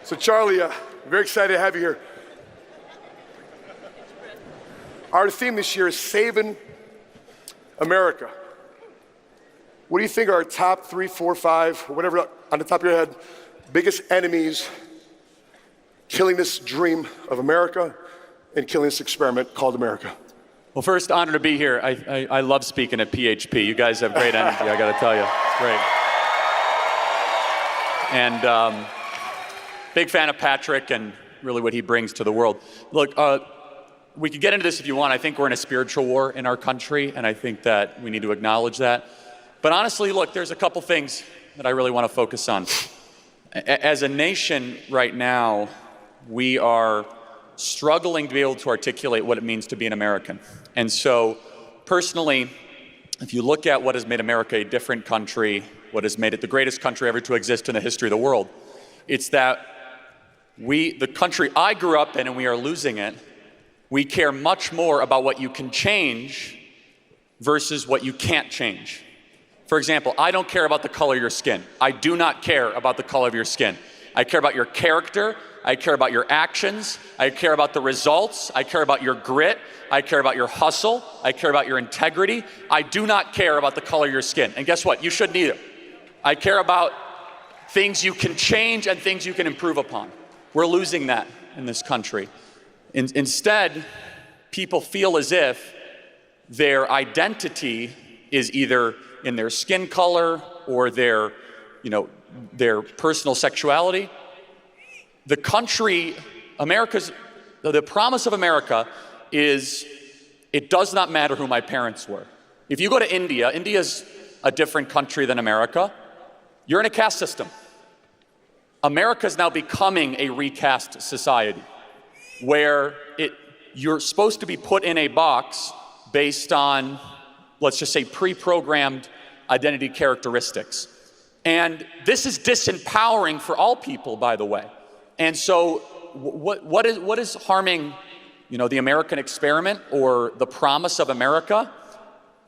So Charlie, very excited to have you here. Our theme this year is Saving America. What do you think are our top 3, 4, 5, or whatever on the top of your head, biggest enemies killing this dream of America and killing this experiment called America? Well, first, honor to be here. I love speaking at PHP. You guys have great energy, I gotta tell you. It's great. And big fan of Patrick and really what he brings to the world. Look, we could get into this if you want. I think we're in a spiritual war in our country, and I think that we need to acknowledge that. But honestly, look, there's a couple things that I really want to focus on. As a nation right now, we are struggling to be able to articulate what it means to be an American. And so, personally, if you look at what has made America a different country, what has made it the greatest country ever to exist in the history of the world, it's that the country I grew up in, and we are losing it, we care much more about what you can change versus what you can't change. For example, I don't care about the color of your skin. I do not care about the color of your skin. I care about your character. I care about your actions. I care about the results. I care about your grit. I care about your hustle. I care about your integrity. I do not care about the color of your skin. And guess what? You shouldn't either. I care about things you can change and things you can improve upon. We're losing that in this country. Instead, people feel as if their identity is either in their skin color or their personal sexuality. The country, the promise of America is it does not matter who my parents were. If you go to India, India's a different country than America. You're in a caste system. America's now becoming a recast society where you're supposed to be put in a box based on, let's just say, pre-programmed identity characteristics. And this is disempowering for all people, by the way. And so what is harming, the American experiment or the promise of America?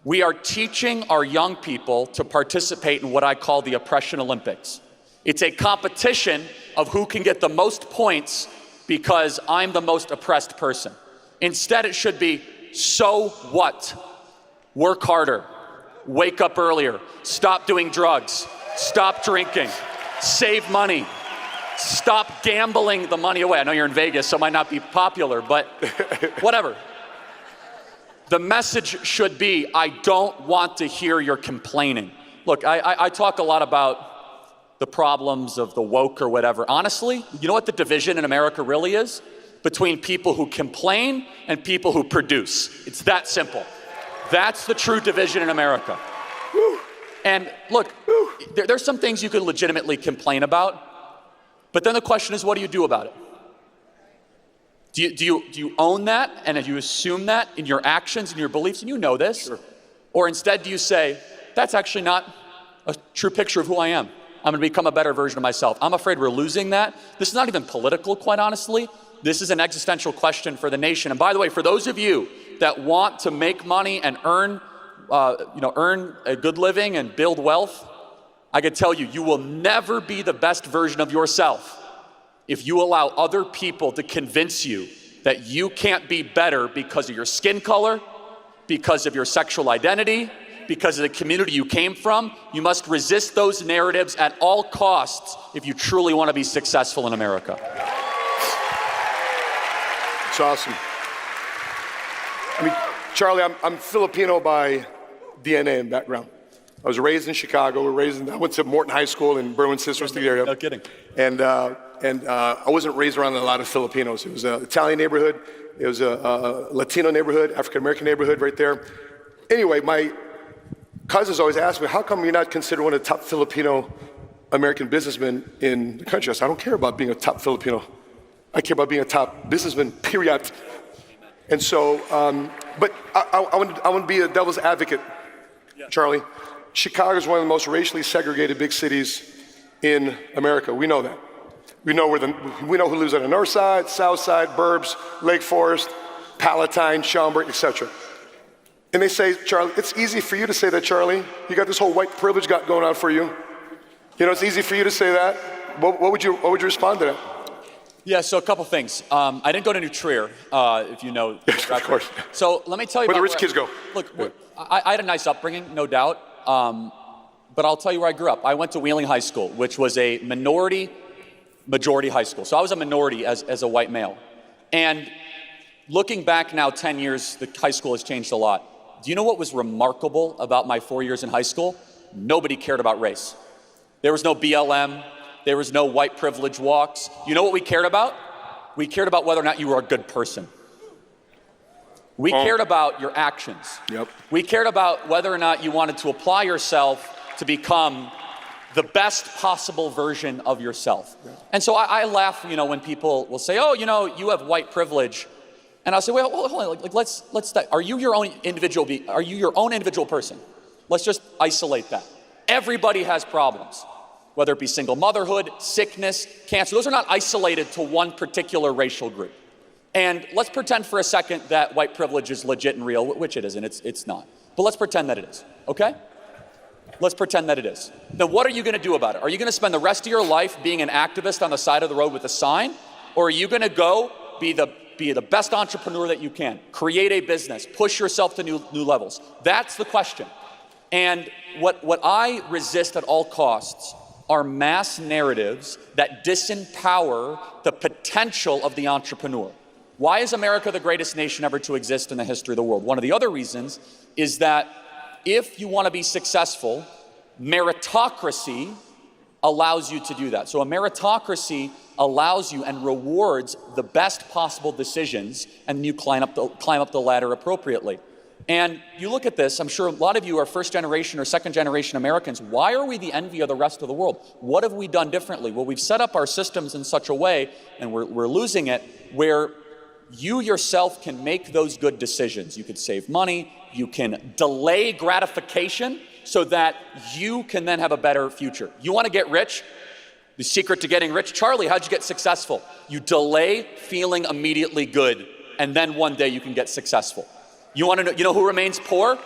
We are teaching our young people to participate in what I call the oppression Olympics. It's a competition of who can get the most points because I'm the most oppressed person. Instead, it should be, so what? Work harder, wake up earlier, stop doing drugs, stop drinking, save money, stop gambling the money away. I know you're in Vegas, so it might not be popular, but whatever. The message should be, I don't want to hear your complaining. Look, I talk a lot about the problems of the woke or whatever. Honestly, you know what the division in America really is? Between people who complain and people who produce. It's that simple. That's the true division in America. And look, there's some things you could legitimately complain about, but then the question is, what do you do about it? Do you own that and do you assume that in your actions and your beliefs, and you know this? Sure. Or instead do you say, that's actually not a true picture of who I am. I'm gonna become a better version of myself. I'm afraid we're losing that. This is not even political, quite honestly. This is an existential question for the nation. And by the way, for those of you that want to make money and earn a good living and build wealth, I can tell you, you will never be the best version of yourself if you allow other people to convince you that you can't be better because of your skin color, because of your sexual identity, because of the community you came from. You must resist those narratives at all costs if you truly want to be successful in America. It's awesome. I mean, Charlie, I'm Filipino by DNA and background. I was raised in Chicago. I went to Morton High School in Berwyn-Citrus, the area. No kidding. And I wasn't raised around a lot of Filipinos. It was an Italian neighborhood. It was a Latino neighborhood, African-American neighborhood right there. Anyway, my cousins always ask me, how come you're not considered one of the top Filipino-American businessmen in the country? I said, I don't care about being a top Filipino. I care about being a top businessman, period. And so, but I want to be a devil's advocate, Charlie. Chicago is one of the most racially segregated big cities in America. We know that. We know who lives on the north side, south side, burbs, Lake Forest, Palatine, Schaumburg, etc. And they say, Charlie, it's easy for you to say that, Charlie. You got this whole white privilege going on for you. It's easy for you to say that. What would you respond to that? Yeah, so a couple things. I didn't go to New Trier, if you know. Yes, of course. So let me tell you Where about the rich kids go. Look, I had a nice upbringing, no doubt. But I'll tell you where I grew up. I went to Wheeling High School, which was a majority high school. So I was a minority as a white male. And looking back now 10 years, the high school has changed a lot. Do you know what was remarkable about my 4 years in high school? Nobody cared about race. There was no BLM. There was no white privilege walks. You know what we cared about? We cared about whether or not you were a good person. We cared about your actions. Yep. We cared about whether or not you wanted to apply yourself to become the best possible version of yourself. Yeah. And so I laugh, when people will say, oh, you have white privilege. And I'll say, well, hold on, let's are you your own individual person? Let's just isolate that. Everybody has problems, whether it be single motherhood, sickness, cancer. Those are not isolated to one particular racial group. And let's pretend for a second that white privilege is legit and real, which it isn't, it's not. But let's pretend that it is, okay? Let's pretend that it is. Then what are you gonna do about it? Are you gonna spend the rest of your life being an activist on the side of the road with a sign? Or are you gonna go be the best entrepreneur that you can, create a business, push yourself to new levels? That's the question. And what I resist at all costs are mass narratives that disempower the potential of the entrepreneur. Why is America the greatest nation ever to exist in the history of the world? One of the other reasons is that if you want to be successful, meritocracy allows you to do that. So a meritocracy allows you and rewards the best possible decisions, and you climb up the ladder appropriately. And you look at this, I'm sure a lot of you are first generation or second generation Americans. Why are we the envy of the rest of the world? What have we done differently? Well, we've set up our systems in such a way, and we're losing it, where you yourself can make those good decisions. You could save money, you can delay gratification so that you can then have a better future. You want to get rich? The secret to getting rich? Charlie, how'd you get successful? You delay feeling immediately good, and then one day you can get successful. You want to know who remains poor?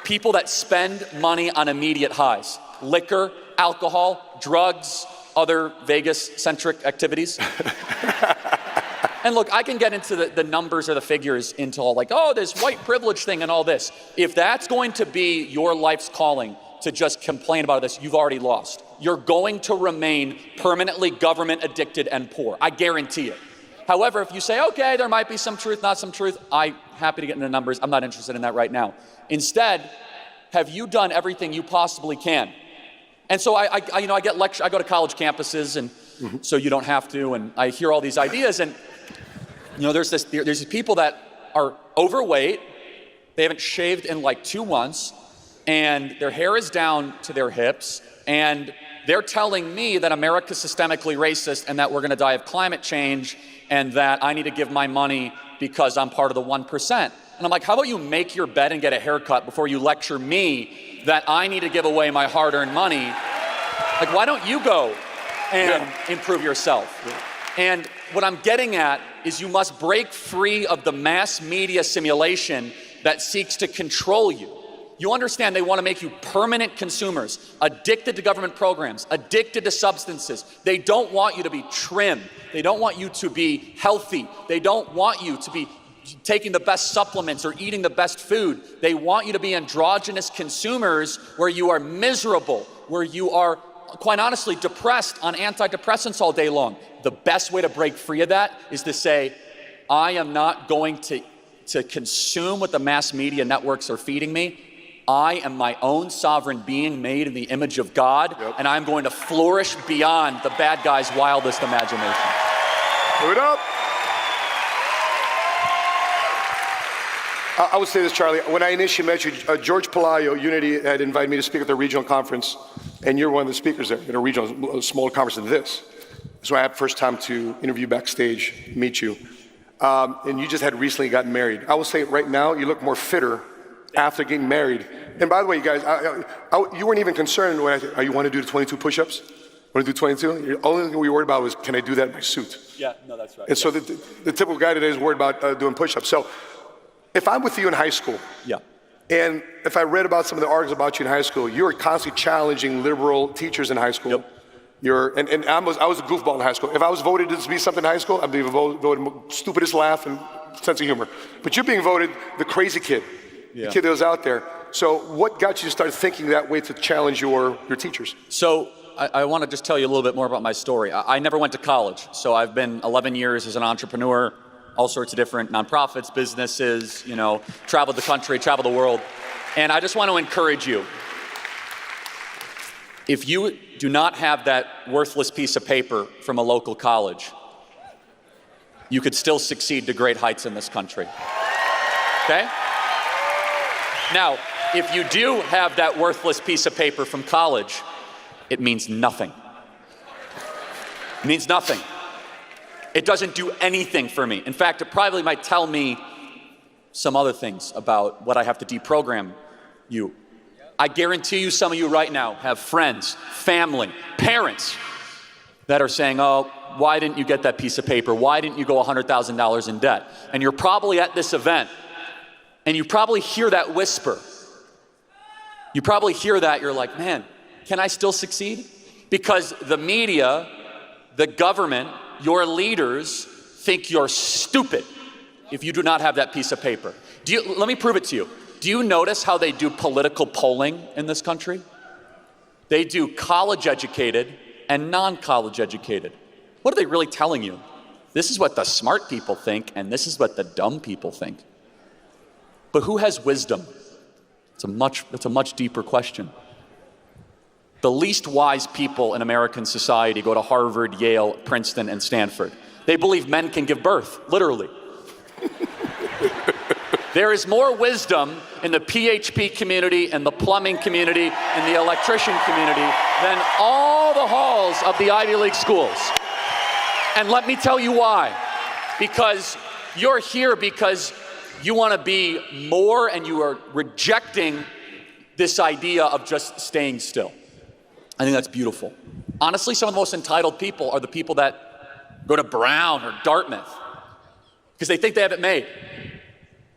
People that spend money on immediate highs. Liquor, alcohol, drugs, other Vegas-centric activities. And look, I can get into the numbers or the figures into all this white privilege thing and all this. If that's going to be your life's calling to just complain about this, you've already lost. You're going to remain permanently government addicted and poor. I guarantee it. However, if you say, okay, there might be some truth, not some truth, I'm happy to get into numbers. I'm not interested in that right now. Instead, have you done everything you possibly can? And so I get lecture. I go to college campuses, and so you don't have to. And I hear all these ideas, and there's these people that are overweight. They haven't shaved in 2 months, and their hair is down to their hips, and they're telling me that America's systemically racist and that we're going to die of climate change, and that I need to give my money because I'm part of the 1%. And I'm like, how about you make your bed and get a haircut before you lecture me that I need to give away my hard-earned money? Why don't you go and improve yourself? And what I'm getting at is you must break free of the mass media simulation that seeks to control you. You understand they want to make you permanent consumers, addicted to government programs, addicted to substances. They don't want you to be trim. They don't want you to be healthy. They don't want you to be taking the best supplements or eating the best food. They want you to be androgynous consumers where you are miserable, where you are, quite honestly, depressed on antidepressants all day long. The best way to break free of that is to say, I am not going to consume what the mass media networks are feeding me. I am my own sovereign being made in the image of God, and I'm going to flourish beyond the bad guy's wildest imagination. Give it up. I would say this, Charlie. When I initially met you, George Palaio, Unity, had invited me to speak at their regional conference, and you're one of the speakers there at a regional, smaller conference than this. So I had first time to interview backstage, meet you. And you just had recently gotten married. I will say right now, you look more fitter after getting married. And by the way, you guys, you weren't even concerned when I said, you want to do the 22 push-ups? Want to do 22? The only thing we were worried about was, can I do that in my suit? Yeah, no, that's right. And so the typical guy today is worried about doing push-ups. So if I'm with you in high school, and if I read about some of the articles about you in high school, you were constantly challenging liberal teachers in high school. And I was a goofball in high school. If I was voted to be something in high school, I'd be voted stupidest laugh and sense of humor. But you're being voted the crazy kid, the kid that was out there. So what got you to start thinking that way to challenge your teachers? So I want to just tell you a little bit more about my story. I never went to college, so I've been 11 years as an entrepreneur, all sorts of different nonprofits, businesses, traveled the country, traveled the world. And I just want to encourage you, if you do not have that worthless piece of paper from a local college, you could still succeed to great heights in this country, okay? Now, if you do have that worthless piece of paper from college, it means nothing. It means nothing. It doesn't do anything for me. In fact, it probably might tell me some other things about what I have to deprogram you. I guarantee you some of you right now have friends, family, parents that are saying, oh, why didn't you get that piece of paper? Why didn't you go $100,000 in debt? And you're probably at this event, and you probably hear that whisper. You probably hear that, you're like, man, can I still succeed? Because the media, the government, your leaders think you're stupid if you do not have that piece of paper. Let me prove it to you. Do you notice how they do political polling in this country? They do college educated and non-college educated. What are they really telling you? This is what the smart people think, and this is what the dumb people think. But who has wisdom? It's a much deeper question. The least wise people in American society go to Harvard, Yale, Princeton, and Stanford. They believe men can give birth, literally. There is more wisdom in the PHP community and the plumbing community and the electrician community than all the halls of the Ivy League schools. And let me tell you why. Because you're here because you want to be more, and you are rejecting this idea of just staying still. I think that's beautiful. Honestly, some of the most entitled people are the people that go to Brown or Dartmouth because they think they have it made.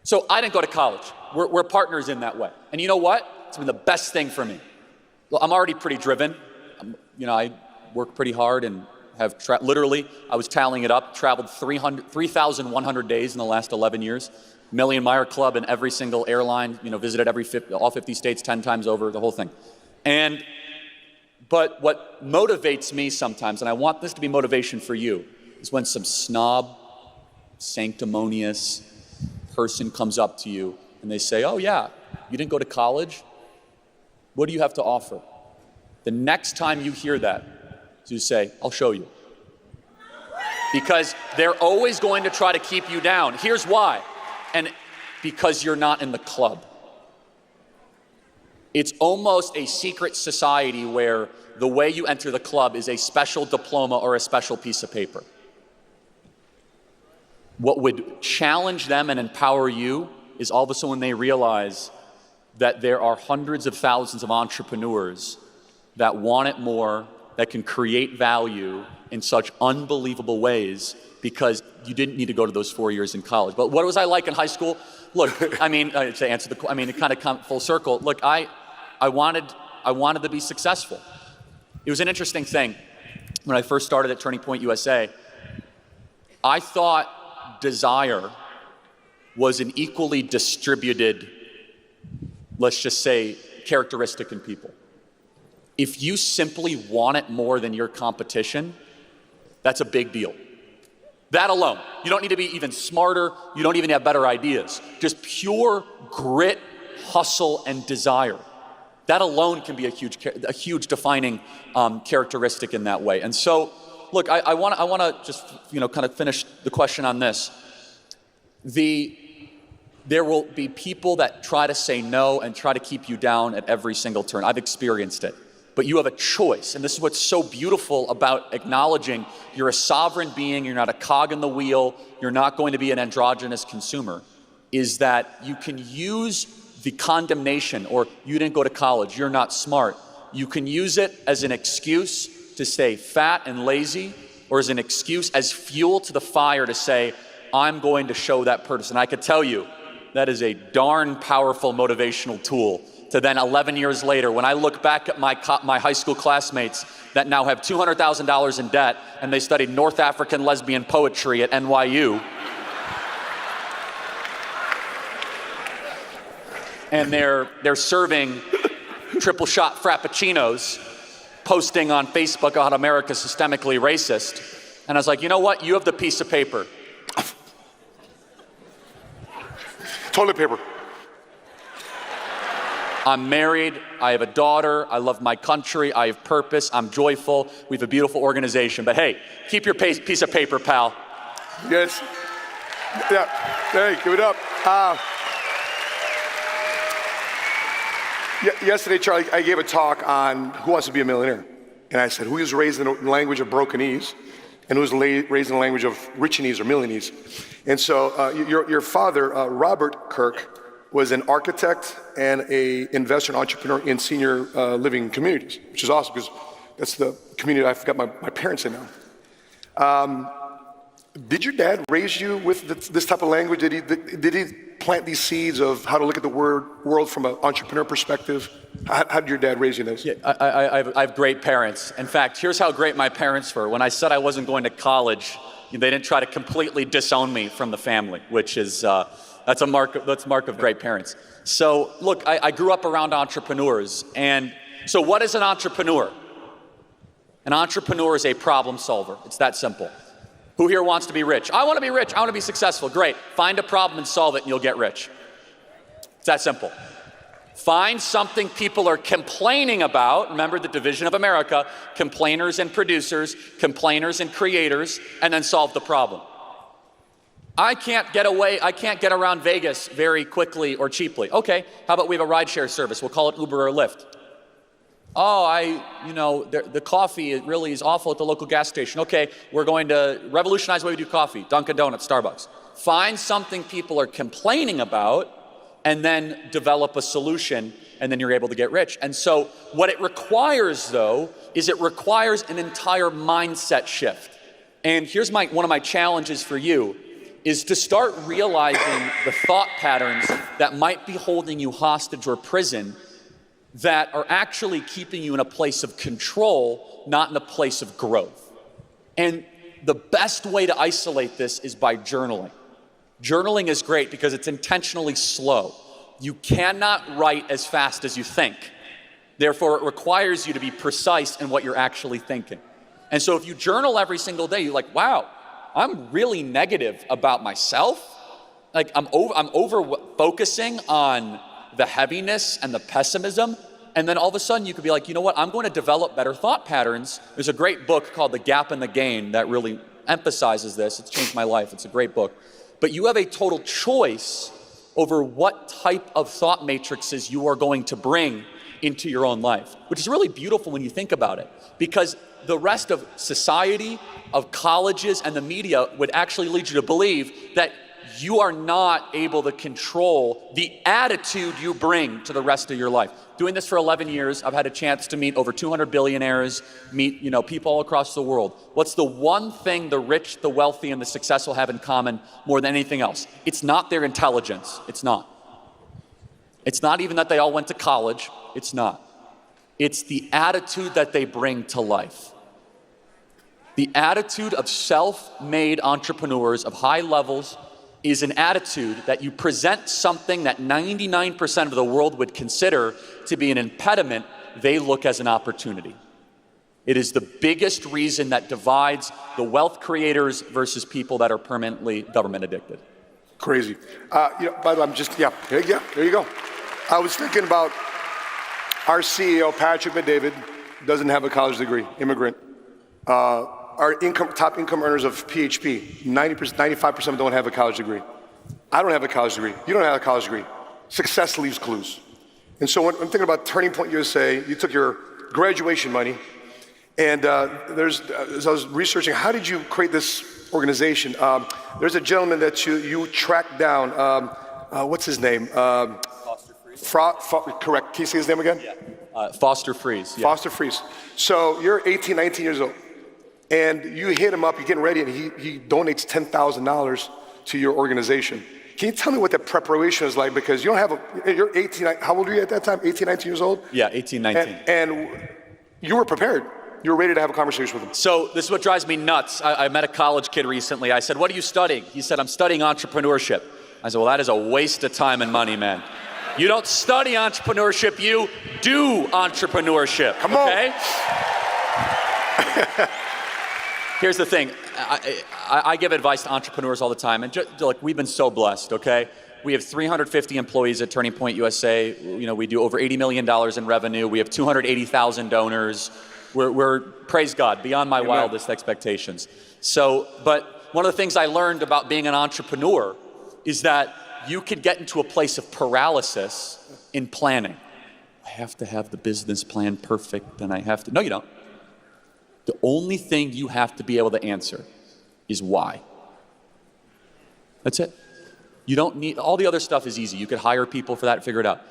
So I didn't go to college. We're partners in that way. And you know what? It's been the best thing for me. Well, I'm already pretty driven. I work pretty hard and have literally, I was tallying it up, traveled 3,100 days in the last 11 years. Million Mile Club in every single airline, visited all 50 states 10 times over, the whole thing. But what motivates me sometimes, and I want this to be motivation for you, is when some snob, sanctimonious person comes up to you and they say, oh yeah, you didn't go to college? What do you have to offer? The next time you hear that, you say, I'll show you. Because they're always going to try to keep you down. Here's why. And because you're not in the club. It's almost a secret society where the way you enter the club is a special diploma or a special piece of paper. What would challenge them and empower you is all of a sudden when they realize that there are hundreds of thousands of entrepreneurs that want it more, that can create value in such unbelievable ways because you didn't need to go to those 4 years in college. But what was I like in high school? Look, to answer it kind of come full circle. Look, I wanted to be successful. It was an interesting thing. When I first started at Turning Point USA, I thought desire was an equally distributed, let's just say, characteristic in people. If you simply want it more than your competition, that's a big deal. That alone. You don't need to be even smarter. You don't even have better ideas. Just pure grit, hustle, and desire. That alone can be a huge defining characteristic in that way. And so, look, I want to just kind of finish the question on this. There will be people that try to say no and try to keep you down at every single turn. I've experienced it. But you have a choice, and this is what's so beautiful about acknowledging you're a sovereign being, you're not a cog in the wheel, you're not going to be an androgynous consumer, is that you can use the condemnation, or you didn't go to college, you're not smart. You can use it as an excuse to stay fat and lazy, or as an excuse, as fuel to the fire to say, I'm going to show that person. I could tell you, that is a darn powerful motivational tool to then 11 years later, when I look back at my high school classmates that now have $200,000 in debt and they studied North African lesbian poetry at NYU, and they're serving triple shot frappuccinos, posting on Facebook about America's systemically racist. And I was like, you know what? You have the piece of paper. Toilet paper. I'm married, I have a daughter, I love my country, I have purpose, I'm joyful, we have a beautiful organization. But hey, keep your piece of paper, pal. Yes. Yeah. Hey, give it up. Yesterday, Charlie, I gave a talk on who wants to be a millionaire. And I said, who is raised in the language of brokenese and who's raised in the language of richinese or millionese? And so your father, Robert Kirk, was an architect and an investor and entrepreneur in senior living communities, which is awesome because that's the community I've got my parents in now. Did your dad raise you with this type of language? Did he plant these seeds of how to look at the world from an entrepreneur perspective? How did your dad raise you in this? Yeah, I have great parents. In fact, here's how great my parents were. When I said I wasn't going to college, they didn't try to completely disown me from the family, which is that's a mark of great parents. So look, I grew up around entrepreneurs, and so what is an entrepreneur? An entrepreneur is a problem solver. It's that simple. Who here wants to be rich? I want to be rich. I want to be successful. Great. Find a problem and solve it, and you'll get rich. It's that simple. Find something people are complaining about. Remember the division of America: complainers and producers, complainers and creators, and then solve the problem. I can't get around Vegas very quickly or cheaply. Okay, how about we have a rideshare service? We'll call it Uber or Lyft. Oh, the coffee really is awful at the local gas station. Okay, we're going to revolutionize the way we do coffee. Dunkin' Donuts, Starbucks. Find something people are complaining about and then develop a solution, and then you're able to get rich. And so what it requires, though, is it requires an entire mindset shift. And here's one of my challenges for you, is to start realizing the thought patterns that might be holding you hostage or prison that are actually keeping you in a place of control, not in a place of growth. And the best way to isolate this is by journaling. Journaling is great because it's intentionally slow. You cannot write as fast as you think. Therefore, it requires you to be precise in what you're actually thinking. And so if you journal every single day, you're like, wow, I'm really negative about myself. Like I'm over focusing on the heaviness and the pessimism, and then all of a sudden you could be like, you know what, I'm going to develop better thought patterns. There's a great book called The Gap and the Gain that really emphasizes this. It's changed my life. It's a great book. But you have a total choice over what type of thought matrices you are going to bring into your own life, which is really beautiful when you think about it, because the rest of society, of colleges, and the media would actually lead you to believe that you are not able to control the attitude you bring to the rest of your life. Doing this for 11 years, I've had a chance to meet over 200 billionaires, meet people all across the world. What's the one thing the rich, the wealthy, and the successful have in common more than anything else? It's not their intelligence. It's not. It's not even that they all went to college. It's not. It's the attitude that they bring to life. The attitude of self-made entrepreneurs of high levels is an attitude that you present something that 99% of the world would consider to be an impediment, they look as an opportunity. It is the biggest reason that divides the wealth creators versus people that are permanently government addicted. Crazy. By the way, there you go. I was thinking about our CEO, Patrick McDavid, doesn't have a college degree, immigrant. Our top income earners of PHP, 95% of them don't have a college degree. I don't have a college degree. You don't have a college degree. Success leaves clues. And so when I'm thinking about Turning Point USA, you took your graduation money, and as I was researching, how did you create this organization? There's a gentleman that you tracked down. What's his name? Foster Freeze. Correct. Can you say his name again? Yeah. Foster Freeze. Yeah. Foster Freeze. So you're 18, 19 years old. And you hit him up, you're getting ready, and he donates $10,000 to your organization. Can you tell me what the preparation is like? Because you don't have you're 18, how old were you at that time? 18, 19 years old? Yeah, 18, 19. And you were prepared. You were ready to have a conversation with him. So this is what drives me nuts. I met a college kid recently. I said, what are you studying? He said, I'm studying entrepreneurship. I said, well, that is a waste of time and money, man. You don't study entrepreneurship, you do entrepreneurship. Come on. Okay? Here's the thing. I give advice to entrepreneurs all the time, and look, we've been so blessed, okay? We have 350 employees at Turning Point USA. You know, we do over $80 million in revenue. We have 280,000 donors. We're praise God, beyond my wildest expectations. So, but one of the things I learned about being an entrepreneur is that you can get into a place of paralysis in planning. I have to have the business plan perfect, and I have to, no you don't. The only thing you have to be able to answer is why. That's it. You don't need, all the other stuff is easy. You could hire people for that and figure it out.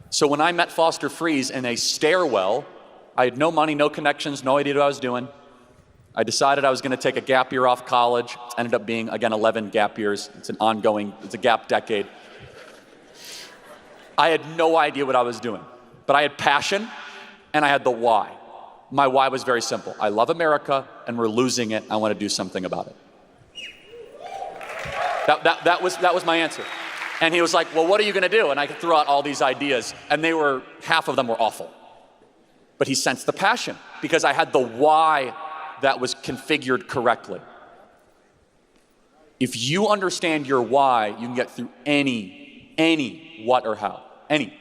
So when I met Foster Freeze in a stairwell, I had no money, no connections, no idea what I was doing. I decided I was gonna take a gap year off college. Ended up being, again, 11 gap years. It's an ongoing, it's a gap decade. I had no idea what I was doing, but I had passion and I had the why. My why was very simple. I love America and we're losing it. I want to do something about it. That was my answer. And he was like, well, what are you going to do? And I threw out all these ideas, and half of them were awful. But he sensed the passion because I had the why that was configured correctly. If you understand your why, you can get through any what or how, any.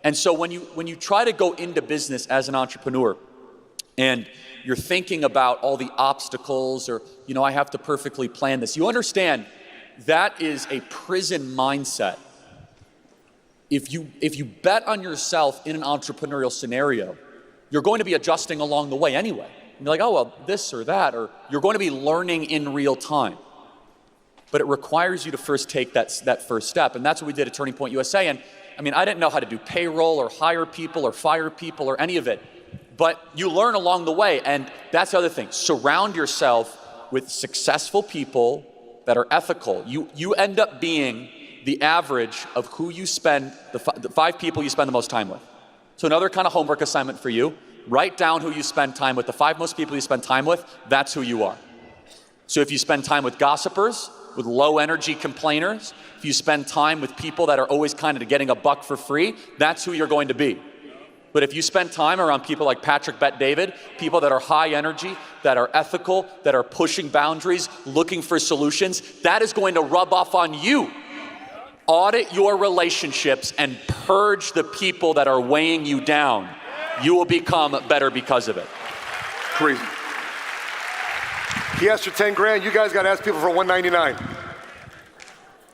And so when you try to go into business as an entrepreneur, and you're thinking about all the obstacles or, you know, I have to perfectly plan this. You understand that is a prison mindset. If you bet on yourself in an entrepreneurial scenario, you're going to be adjusting along the way anyway. You're like, oh, well, this or that, or you're going to be learning in real time. But it requires you to first take that first step. And that's what we did at Turning Point USA. And I mean, I didn't know how to do payroll or hire people or fire people or any of it. But you learn along the way, and that's the other thing. Surround yourself with successful people that are ethical. You end up being the average of who you spend, the 5 people you spend the most time with. So another kind of homework assignment for you, write down who you spend time with. The 5 most people you spend time with, that's who you are. So if you spend time with gossipers, with low energy complainers, if you spend time with people that are always kind of getting a buck for free, that's who you're going to be. But if you spend time around people like Patrick Bet-David, people that are high energy, that are ethical, that are pushing boundaries, looking for solutions, that is going to rub off on you. Audit your relationships and purge the people that are weighing you down. You will become better because of it. Crazy. He asked for 10 grand, you guys got to ask people for 199.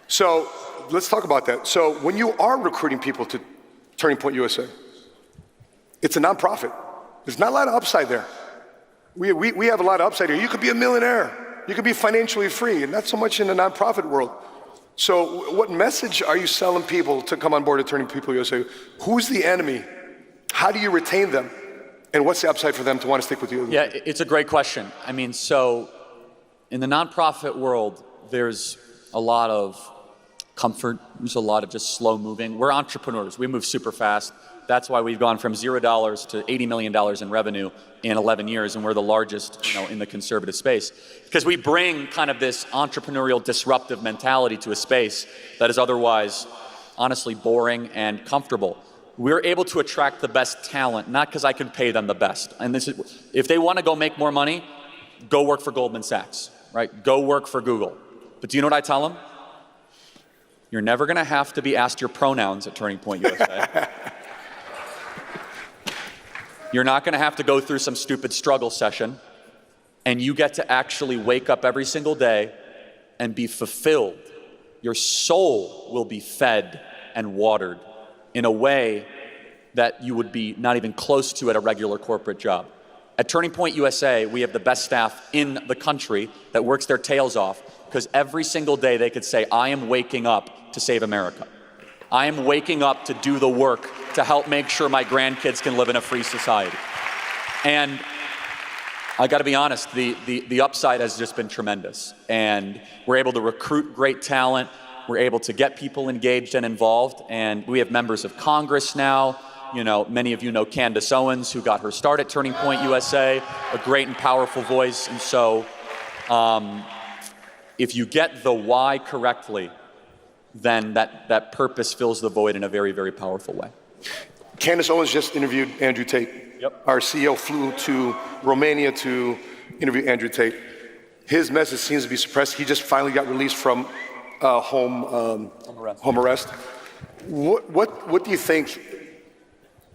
So let's talk about that. So when you are recruiting people to Turning Point USA, it's a nonprofit. There's not a lot of upside there. We have a lot of upside here. You could be a millionaire. You could be financially free, and not so much in the nonprofit world. So what message are you selling people to come on board at Turning People USA? Who's the enemy? How do you retain them? And what's the upside for them to want to stick with you? Yeah, it's a great question. I mean, so in the nonprofit world, there's a lot of comfort. There's a lot of just slow moving. We're entrepreneurs. We move super fast. That's why we've gone from $0 to $80 million in revenue in 11 years, and we're the largest, in the conservative space. Because we bring kind of this entrepreneurial disruptive mentality to a space that is otherwise, honestly, boring and comfortable. We're able to attract the best talent, not because I can pay them the best. And this is, if they want to go make more money, go work for Goldman Sachs, right? Go work for Google. But do you know what I tell them? You're never going to have to be asked your pronouns at Turning Point USA. You're not going to have to go through some stupid struggle session, and you get to actually wake up every single day and be fulfilled. Your soul will be fed and watered in a way that you would be not even close to at a regular corporate job. At Turning Point USA, we have the best staff in the country that works their tails off because every single day they could say, I am waking up to save America. I am waking up to do the work to help make sure my grandkids can live in a free society. And I got to be honest, the upside has just been tremendous. And we're able to recruit great talent. We're able to get people engaged and involved, and we have members of Congress now. You know, many of you know Candace Owens, who got her start at Turning Point USA, a great and powerful voice. And so if you get the why correctly, then that purpose fills the void in a very, very powerful way. Candace Owens just interviewed Andrew Tate. Yep. Our CEO flew to Romania to interview Andrew Tate. His message seems to be suppressed. He just finally got released from home arrest. What do you think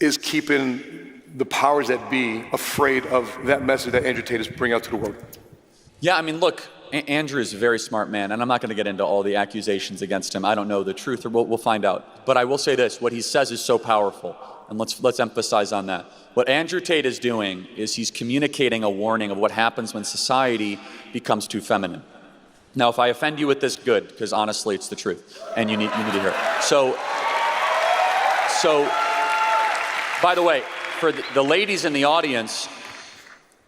is keeping the powers that be afraid of that message that Andrew Tate is bringing out to the world? Yeah, I mean, look, Andrew is a very smart man, and I'm not going to get into all the accusations against him. I don't know the truth, or we'll find out. But I will say this: what he says is so powerful, and let's emphasize on that. What Andrew Tate is doing is he's communicating a warning of what happens when society becomes too feminine. Now, if I offend you with this, good, because honestly, it's the truth, and you need to hear it. So, by the way, for the ladies in the audience,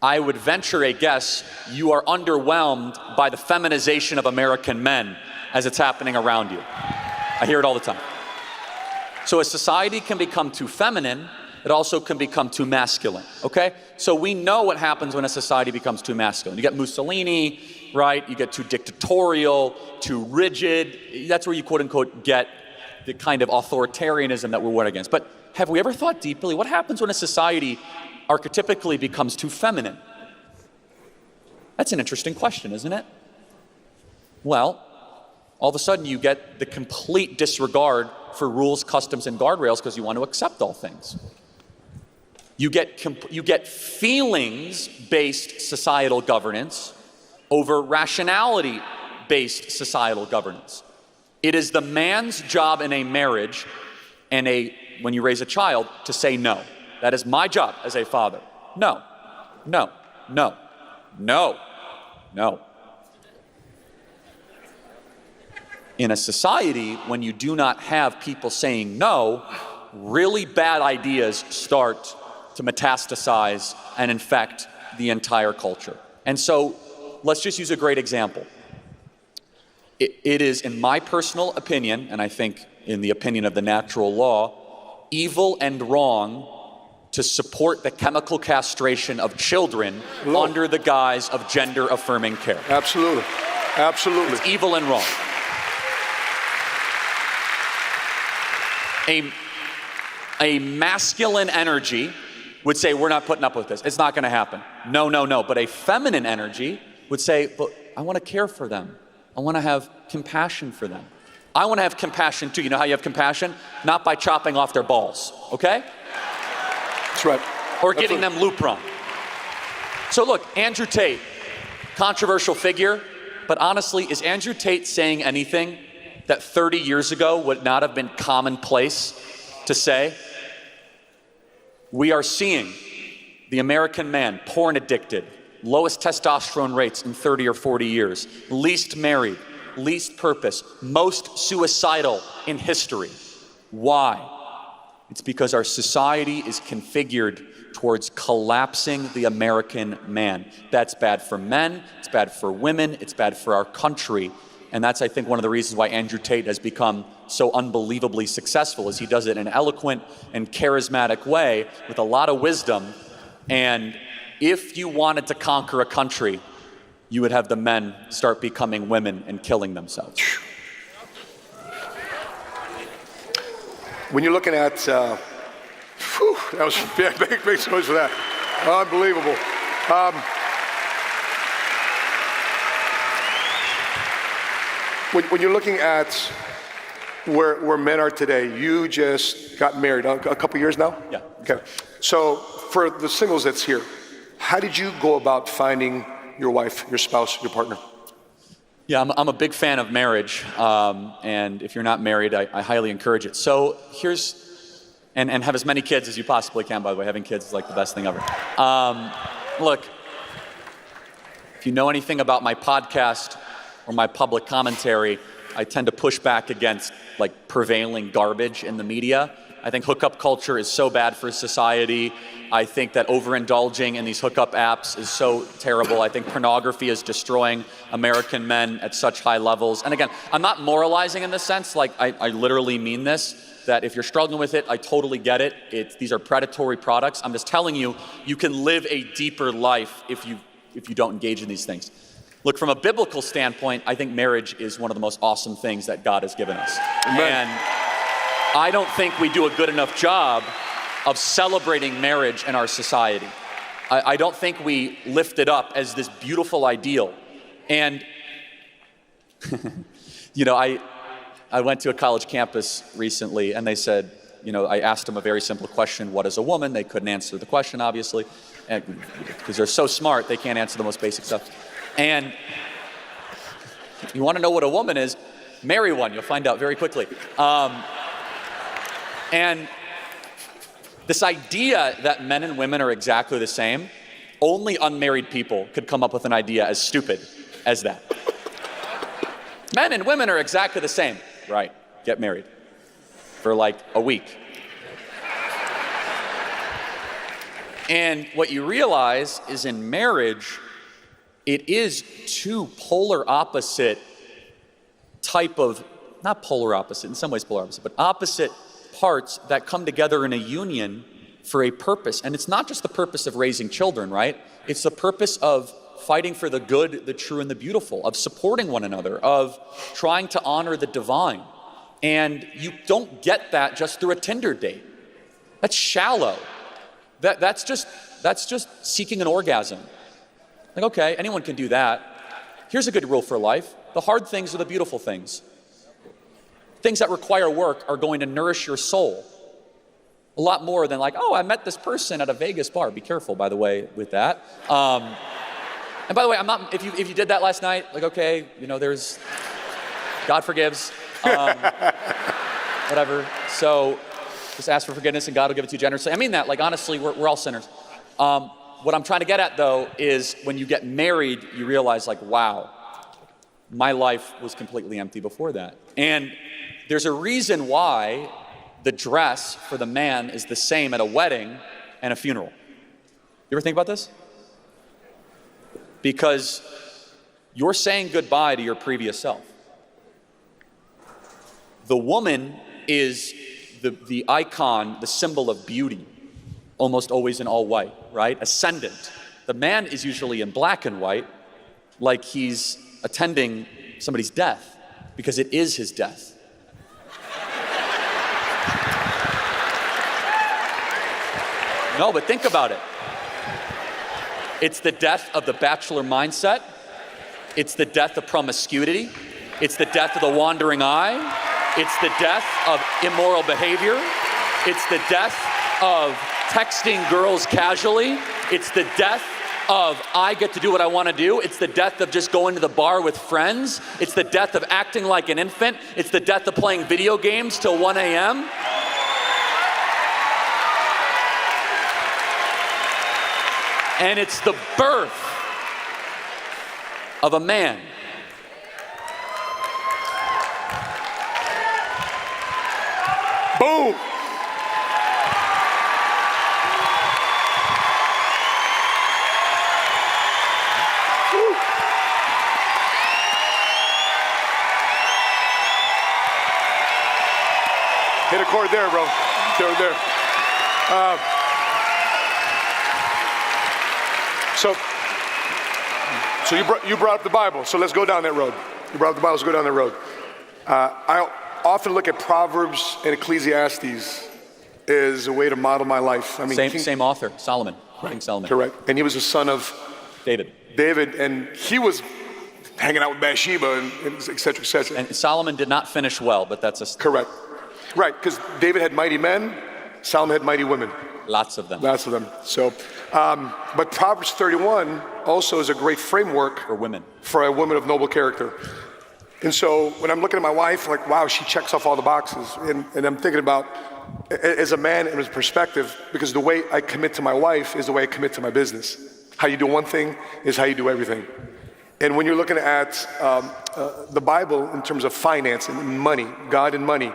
I would venture a guess you are underwhelmed by the feminization of American men as it's happening around you. I hear it all the time. So a society can become too feminine, it also can become too masculine, okay? So we know what happens when a society becomes too masculine. You get Mussolini, right? You get too dictatorial, too rigid. That's where you quote unquote get the kind of authoritarianism that we're warned against. But have we ever thought deeply, what happens when a society archetypically becomes too feminine? That's an interesting question, isn't it? Well, all of a sudden you get the complete disregard for rules, customs, and guardrails because you want to accept all things. You get feelings-based societal governance over rationality-based societal governance. It is the man's job in a marriage and when you raise a child to say no. That is my job as a father. No, no, no, no, no. In a society, when you do not have people saying no, really bad ideas start to metastasize and infect the entire culture. And so, let's just use a great example. It is, in my personal opinion, and I think in the opinion of the natural law, evil and wrong to support the chemical castration of children under the guise of gender-affirming care. Absolutely. Absolutely. It's evil and wrong. A masculine energy would say, we're not putting up with this. It's not going to happen. No, no, no. But a feminine energy would say, but I want to care for them. I want to have compassion for them. I want to have compassion too. You know how you have compassion? Not by chopping off their balls, okay? That's right. Or getting them Lupron. So look, Andrew Tate, controversial figure, but honestly, is Andrew Tate saying anything that 30 years ago would not have been commonplace to say? We are seeing the American man, porn addicted, lowest testosterone rates in 30 or 40 years, least married, least purpose, most suicidal in history. Why? It's because our society is configured towards collapsing the American man. That's bad for men, it's bad for women, it's bad for our country. And that's, I think, one of the reasons why Andrew Tate has become so unbelievably successful, is he does it in an eloquent and charismatic way with a lot of wisdom. And if you wanted to conquer a country, you would have the men start becoming women and killing themselves. When you're looking at, that was big noise for that. Unbelievable. When you're looking at where men are today, you just got married a couple years now? Yeah. Okay. So for the singles that's here, how did you go about finding your wife, your spouse, your partner? Yeah, I'm a big fan of marriage, and if you're not married, I highly encourage it. So and have as many kids as you possibly can, by the way. Having kids is like the best thing ever. Look, if you know anything about my podcast or my public commentary, I tend to push back against like prevailing garbage in the media. I think hookup culture is so bad for society. I think that overindulging in these hookup apps is so terrible. I think pornography is destroying American men at such high levels. And again, I'm not moralizing in this sense, like I literally mean this, that if you're struggling with it, I totally get it. These are predatory products. I'm just telling you, you can live a deeper life if you don't engage in these things. Look, from a biblical standpoint, I think marriage is one of the most awesome things that God has given us. Amen. And I don't think we do a good enough job of celebrating marriage in our society. I don't think we lift it up as this beautiful ideal. And, you know, I went to a college campus recently and they said, you know, I asked them a very simple question, what is a woman? They couldn't answer the question, obviously, because they're so smart, they can't answer the most basic stuff. And you want to know what a woman is? Marry one, you'll find out very quickly. And this idea that men and women are exactly the same, only unmarried people could come up with an idea as stupid as that. Men and women are exactly the same. Right, get married for like a week. And what you realize is in marriage, it is two polar opposite type of, not polar opposite, in some ways polar opposite, but opposite parts that come together in a union for a purpose. And it's not just the purpose of raising children, right? It's the purpose of fighting for the good, the true, and the beautiful, of supporting one another, of trying to honor the divine. And you don't get that just through a Tinder date. That's shallow. That's just seeking an orgasm. Like, okay, anyone can do that. Here's a good rule for life. The hard things are the beautiful things. Things that require work are going to nourish your soul a lot more than like, oh, I met this person at a Vegas bar. Be careful, by the way, with that. And by the way, I'm not, if you did that last night, like, okay, you know, there's, God forgives, whatever. So just ask for forgiveness and God will give it to you generously. I mean that, like, honestly, we're all sinners. What I'm trying to get at, though, is when you get married, you realize, like, wow, my life was completely empty before that. And there's a reason why the dress for the man is the same at a wedding and a funeral. You ever think about this? Because you're saying goodbye to your previous self. The woman is the icon, the symbol of beauty, almost always in all white, right? Ascendant. The man is usually in black and white, like he's attending somebody's death, because it is his death. No, but think about it. It's the death of the bachelor mindset. It's the death of promiscuity. It's the death of the wandering eye. It's the death of immoral behavior. It's the death of texting girls casually. It's the death of I get to do what I want to do. It's the death of just going to the bar with friends. It's the death of acting like an infant. It's the death of playing video games till 1 a.m. And it's the birth of a man. Boom. Hit a chord there, bro. Hit it there. So you brought up the Bible. So let's go down that road. You brought up the Bible. Let's go down that road. I often look at Proverbs and Ecclesiastes as a way to model my life. I mean, same author, Solomon. King Solomon. Correct. And he was a son of David, and he was hanging out with Bathsheba and et cetera, et cetera. And Solomon did not finish well, but that's a... Correct. Right, because David had mighty men, Solomon had mighty women. Lots of them. Lots of them. So, but Proverbs 31 also is a great framework for women. For a woman of noble character. And so when I'm looking at my wife, like, wow, she checks off all the boxes. And I'm thinking about, as a man and as a perspective, because the way I commit to my wife is the way I commit to my business. How you do one thing is how you do everything. And when you're looking at the Bible in terms of finance and money, God and money,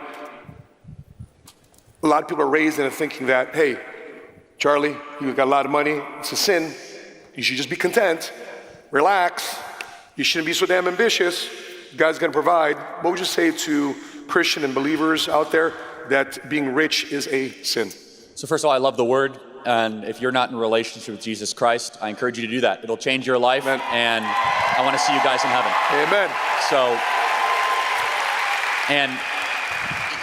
A lot of people are raised into thinking that, hey, Charlie, you've got a lot of money, it's a sin, you should just be content, relax, you shouldn't be so damn ambitious, God's gonna provide. What would you say to Christian and believers out there that being rich is a sin? So first of all, I love the word, and if you're not in a relationship with Jesus Christ, I encourage you to do that. It'll change your life, Amen. And I wanna see you guys in heaven. Amen. So, and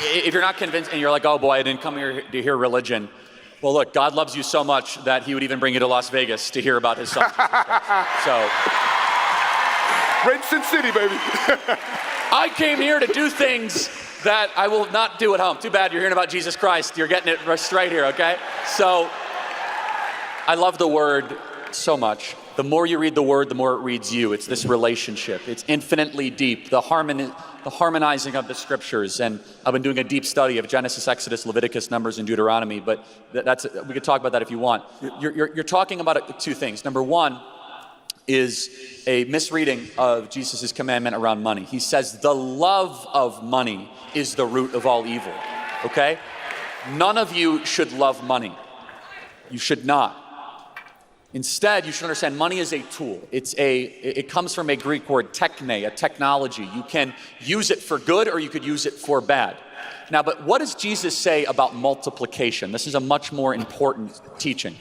if you're not convinced and you're like, oh boy, I didn't come here to hear religion. Well, look, God loves you so much that he would even bring you to Las Vegas to hear about his son. So, Red Sin City, baby. I came here to do things that I will not do at home. Too bad you're hearing about Jesus Christ. You're getting it straight here, okay? So, I love the word so much. The more you read the word, the more it reads you. It's this relationship. It's infinitely deep. The harmonizing of the scriptures. And I've been doing a deep study of Genesis, Exodus, Leviticus, Numbers, and Deuteronomy. But we could talk about that if you want. You're talking about two things. Number one is a misreading of Jesus' commandment around money. He says the love of money is the root of all evil. Okay? None of you should love money. You should not. Instead, you should understand money is a tool. It comes from a Greek word, techne, a technology. You can use it for good or you could use it for bad. Now, but what does Jesus say about multiplication? This is a much more important teaching.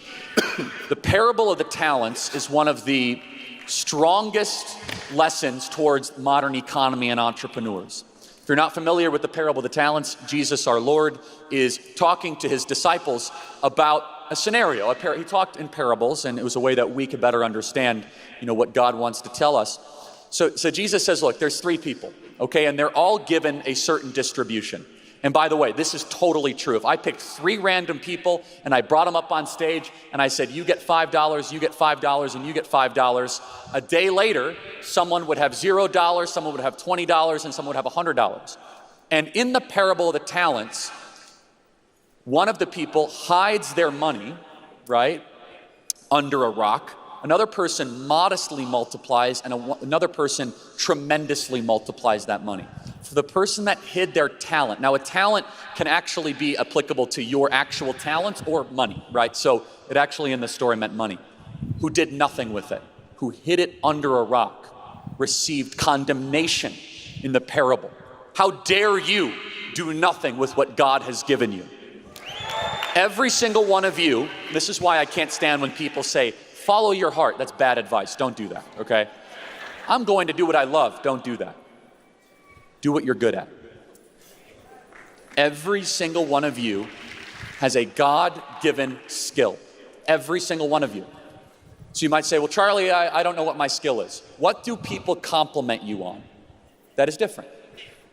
The parable of the talents is one of the strongest lessons towards modern economy and entrepreneurs. If you're not familiar with the parable of the talents, Jesus, our Lord, is talking to his disciples about a scenario. He talked in parables, and it was a way that we could better understand, what God wants to tell us. So Jesus says, look, there's three people, okay, and they're all given a certain distribution. And by the way, this is totally true. If I picked three random people and I brought them up on stage and I said, you get $5, you get $5, and you get $5, a day later, someone would have $0, someone would have $20, and someone would have $100. And in the parable of the talents, one of the people hides their money, right, under a rock. Another person modestly multiplies, and another person tremendously multiplies that money. For the person that hid their talent, now a talent can actually be applicable to your actual talent or money, right? So it actually in the story meant money. Who did nothing with it, who hid it under a rock, received condemnation in the parable. How dare you do nothing with what God has given you? Every single one of you, this is why I can't stand when people say, follow your heart. That's bad advice. Don't do that, okay? I'm going to do what I love. Don't do that. Do what you're good at. Every single one of you has a God-given skill. Every single one of you. So you might say, well, Charlie, I don't know what my skill is. What do people compliment you on? That is different.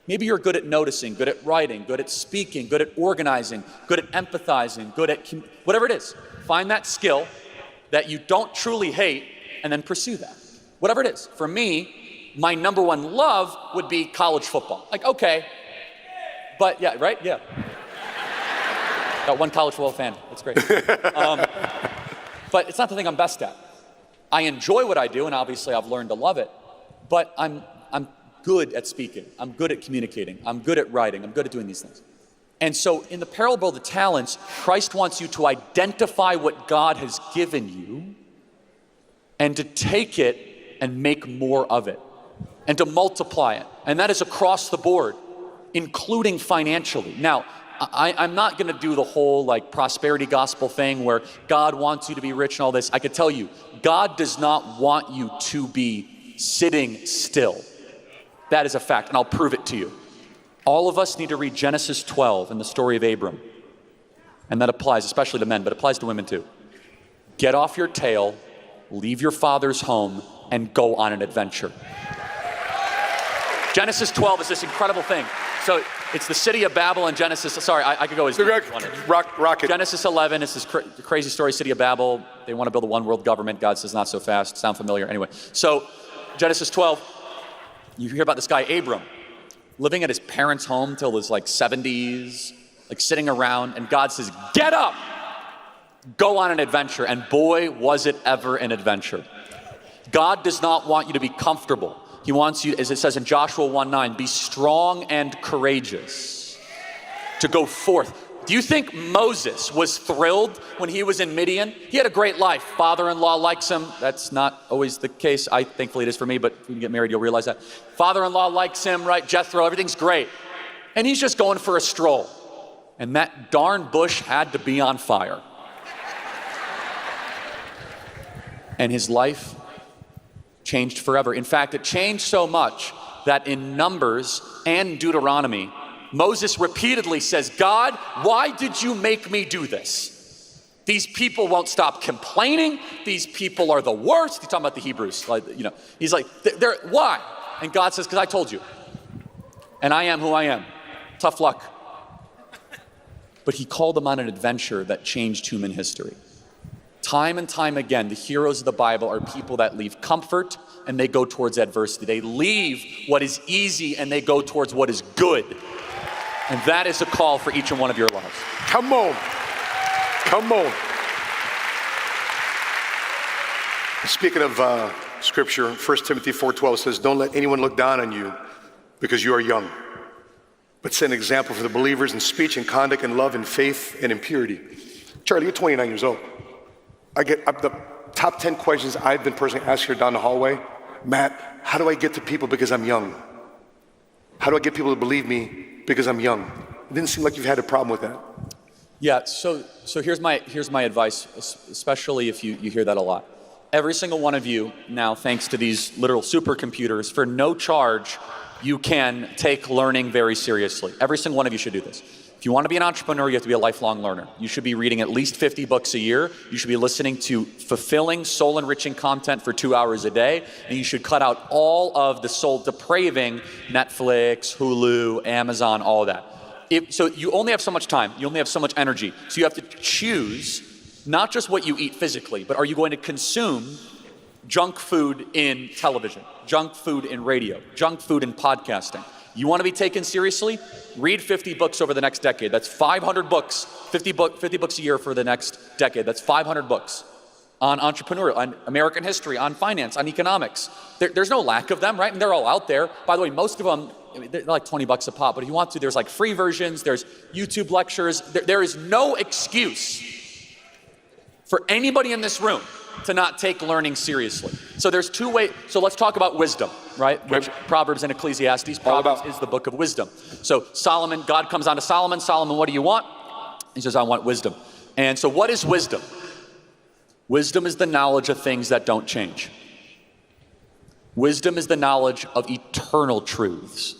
Maybe you're good at noticing, good at writing, good at speaking, good at organizing, good at empathizing, good at whatever it is. Find that skill that you don't truly hate and then pursue that. Whatever it is. For me, my number one love would be college football. Like, okay, but yeah, right? Yeah. Got one college football fan. That's great. But it's not the thing I'm best at. I enjoy what I do, and obviously I've learned to love it, but I'm good at speaking. I'm good at communicating. I'm good at writing. I'm good at doing these things. And so in the parable of the talents, Christ wants you to identify what God has given you and to take it and make more of it and to multiply it. And that is across the board, including financially. Now, I'm not going to do the whole prosperity gospel thing where God wants you to be rich and all this. I could tell you, God does not want you to be sitting still. That is a fact, and I'll prove it to you. All of us need to read Genesis 12 and the story of Abram. And that applies especially to men, but it applies to women too. Get off your tail, leave your father's home, and go on an adventure. Genesis 12 is this incredible thing. So it's the city of Babel in Genesis. Sorry, I could go as deep as you wanted. Rocket. Genesis 11 is this crazy story, city of Babel. They want to build a one world government. God says not so fast. Sound familiar? Anyway, so Genesis 12, you hear about this guy Abram, living at his parents' home till his 70s, sitting around, and God says, get up, go on an adventure. And boy, was it ever an adventure. God does not want you to be comfortable. He wants you, as it says in Joshua 1:9, be strong and courageous to go forth. Do you think Moses was thrilled when he was in Midian? He had a great life. Father-in-law likes him. That's not always the case. Thankfully it is for me, but when you get married, you'll realize that. Father-in-law likes him, right? Jethro, everything's great. And he's just going for a stroll. And that darn bush had to be on fire. And his life changed forever. In fact, it changed so much that in Numbers and Deuteronomy, Moses repeatedly says, God, why did you make me do this? These people won't stop complaining. These people are the worst. He's talking about the Hebrews. He's like, why? And God says, because I told you. And I am who I am. Tough luck. But he called them on an adventure that changed human history. Time and time again, the heroes of the Bible are people that leave comfort and they go towards adversity. They leave what is easy and they go towards what is good. And that is a call for each and one of your lives. Come on. Come on. Speaking of scripture, 1 Timothy 4:12 says, don't let anyone look down on you because you are young, but set an example for the believers in speech and conduct and love and faith and in purity. Charlie, you're 29 years old. I get up the top 10 questions I've been personally asked here down the hallway. Matt, how do I get to people because I'm young? How do I get people to believe me because I'm young? It didn't seem like you've had a problem with that. Yeah, so here's my advice, especially if you hear that a lot. Every single one of you now, thanks to these literal supercomputers, for no charge, you can take learning very seriously. Every single one of you should do this. If you want to be an entrepreneur, you have to be a lifelong learner. You should be reading at least 50 books a year. You should be listening to fulfilling, soul-enriching content for 2 hours a day. And you should cut out all of the soul-depraving Netflix, Hulu, Amazon, all of that. So you only have so much time. You only have so much energy. So you have to choose not just what you eat physically, but are you going to consume junk food in television, junk food in radio, junk food in podcasting? You want to be taken seriously? Read 50 books over the next decade. That's 500 books, 50 books a year for the next decade. That's 500 books on entrepreneurial, on American history, on finance, on economics. There's no lack of them, right? And they're all out there. By the way, most of them, they're like 20 bucks a pop. But if you want to, there's like free versions. There's YouTube lectures. There is no excuse for anybody in this room to not take learning seriously. So there's two ways. So let's talk about wisdom, right? Which Proverbs and Ecclesiastes. Proverbs is the book of wisdom. So Solomon, God comes on to Solomon. Solomon, what do you want? He says, I want wisdom. And so what is wisdom? Wisdom is the knowledge of things that don't change. Wisdom is the knowledge of eternal truths.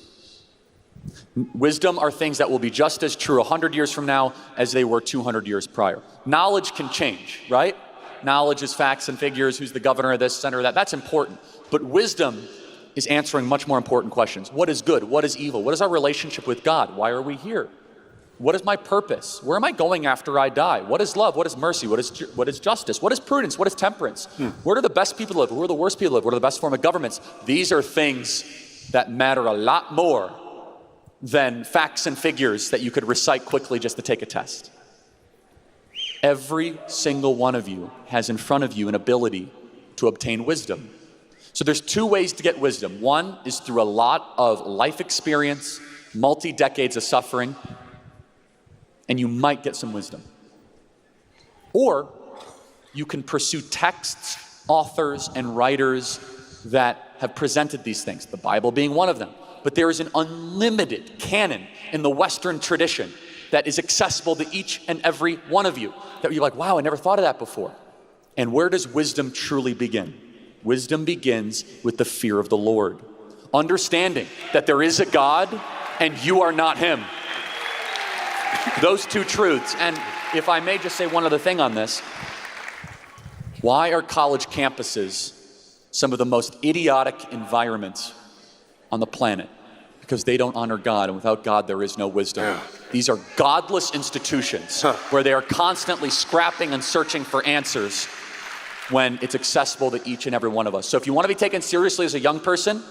Wisdom are things that will be just as true 100 years from now as they were 200 years prior. Knowledge can change, right? Knowledge is facts and figures, who's the governor of this, center of that. That's important. But wisdom is answering much more important questions. What is good? What is evil? What is our relationship with God? Why are we here? What is my purpose? Where am I going after I die? What is love? What is mercy? What is justice? What is prudence? What is temperance? Where do the best people live? Where are the worst people live? What are the best form of governments? These are things that matter a lot more than facts and figures that you could recite quickly just to take a test. Every single one of you has in front of you an ability to obtain wisdom. So there's two ways to get wisdom. One is through a lot of life experience, multi-decades of suffering, and you might get some wisdom. Or you can pursue texts, authors, and writers that have presented these things, the Bible being one of them. But there is an unlimited canon in the Western tradition that is accessible to each and every one of you. That you're like, wow, I never thought of that before. And where does wisdom truly begin? Wisdom begins with the fear of the Lord. Understanding that there is a God and you are not him. Those two truths. And if I may just say one other thing on this. Why are college campuses some of the most idiotic environments on the planet? Because they don't honor God, and without God there is no wisdom. Yeah. These are godless institutions where they are constantly scrapping and searching for answers when it's accessible to each and every one of us. So if you want to be taken seriously as a young person,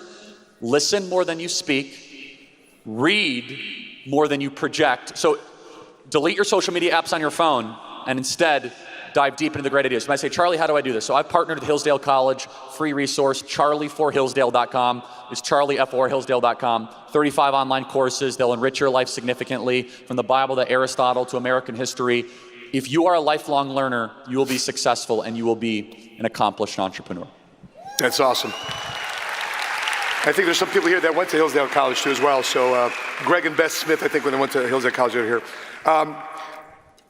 listen more than you speak, read more than you project. So delete your social media apps on your phone and instead dive deep into the great ideas. You might say, Charlie, how do I do this? So I've partnered with Hillsdale College, free resource, charlie4hillsdale.com. It's charlie4hillsdale.com. 35 online courses. They'll enrich your life significantly, from the Bible to Aristotle to American history. If you are a lifelong learner, you will be successful and you will be an accomplished entrepreneur. That's awesome. I think there's some people here that went to Hillsdale College too as well. So Greg and Beth Smith, I think when they went to Hillsdale College, they're here.